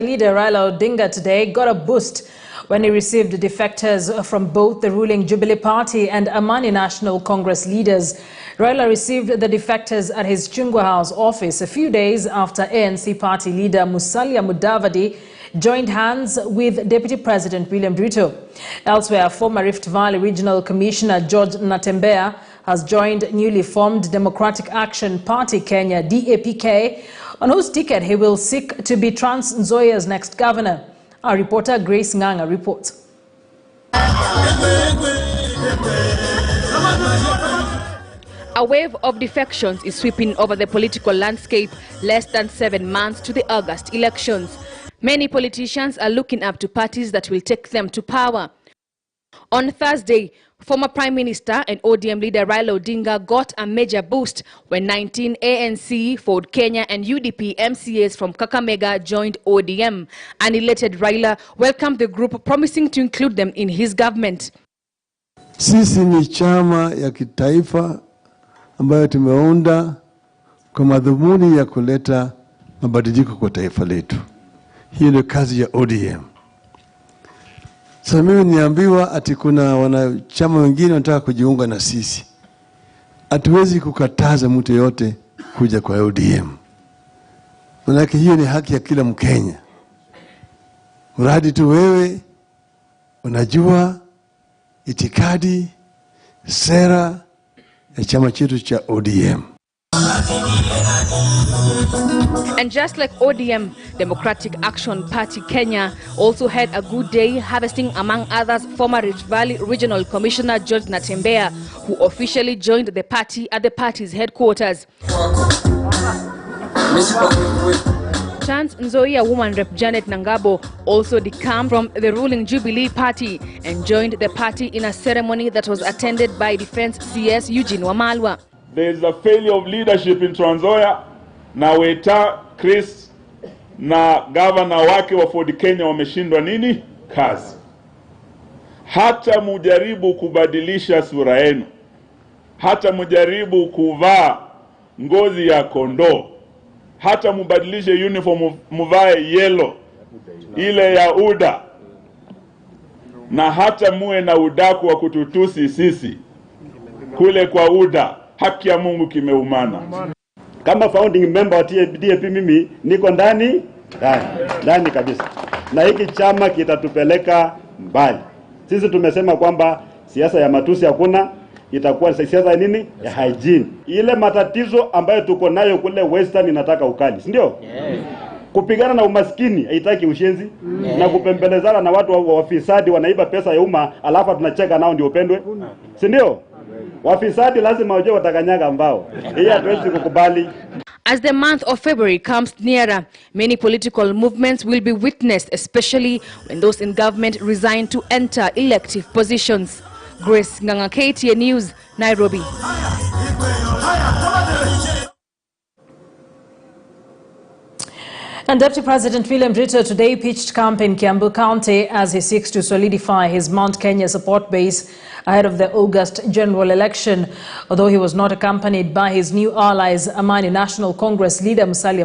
Leader Raila Odinga today got a boost when he received defectors from both the ruling Jubilee Party and Amani National Congress leaders. Raila received the defectors at his Chungwa House office a few days after ANC party leader Musalia Mudavadi joined hands with Deputy President William Ruto. Elsewhere, former Rift Valley Regional Commissioner George Natembeya has joined newly formed Democratic Action Party Kenya DAP K, on whose ticket he will seek to be Trans Nzoia's next governor. Our reporter Grace Nganga reports. A wave of defections is sweeping over the political landscape less than 7 months to the August elections. Many politicians are looking up to parties that will take them to power. On Thursday, former Prime Minister and ODM leader Raila Odinga got a major boost when 19 ANC, Ford Kenya and UDP MCAs from Kakamega joined ODM. An elated Raila welcomed the group, promising to include them in his government. Sisi ni chama ya kitaifa ambayo tumeunda kwa madhumuni ya kuleta mabadiliko kwa taifa letu. Hii ndio kazi ya ODM. Sasa mimi niambiwa ati kuna wanachama wengine wanataka kujiunga na sisi. Hatuwezi kukataza mtu yote kuja kwa ODM. Manake hiyo ni haki ya kila Mkenya. Mradi tu wewe unajua itikadi, sera ya chama chetu cha ODM. And just like ODM, Democratic Action Party Kenya also had a good day, harvesting among others former Rift Valley Regional Commissioner George Natembeya, who officially joined the party at the party's headquarters. Trans Nzoia woman Rep Janet Nangabo also decamped from the ruling Jubilee Party and joined the party in a ceremony that was attended by Defense CS Eugene Wamalwa. There is a failure of leadership in Trans Nzoia. Na Weta Chris na governor wake wa Ford Kenya wameshindwa nini? Kazi. Hata mujaribu kubadilisha sura yenu, hata mujaribu kuvaa ngozi ya kondoo, hata mubadilishe uniform muvae yellow ile ya UDA, na hata muwe na udaku wa kututusi sisi kule kwa UDA, haki ya Mungu kimeumana. Kama founding member wa DAP mimi niko ndani kabisa. Na hiki chama kitatupeleka mbali. Sisi tumesema kwamba siasa ya matusi hakuna, itakuwa siasa nini? Ya hygiene. Ile matatizo ambayo tuko nayo kule Western inataka ukali, si ndio? Kupigana na umaskini haitaki ushenzi, na kupembelezana na watu wafisadi wanaiba pesa ya umma alafu tunacheka nao ndio upendwe, si ndio? Wafisadi lazima wajue watakanyaga mbao. Hii hatuwezi kukubali. As the month of February comes nearer, many political movements will be witnessed, especially when those in government resign to enter elective positions. Grace Nganga, KTN News, Nairobi. And Deputy President William Ruto today pitched camp in Kiambu County as he seeks to solidify his Mount Kenya support base ahead of the August general election. Although he was not accompanied by his new allies, Amani National Congress leader Musalia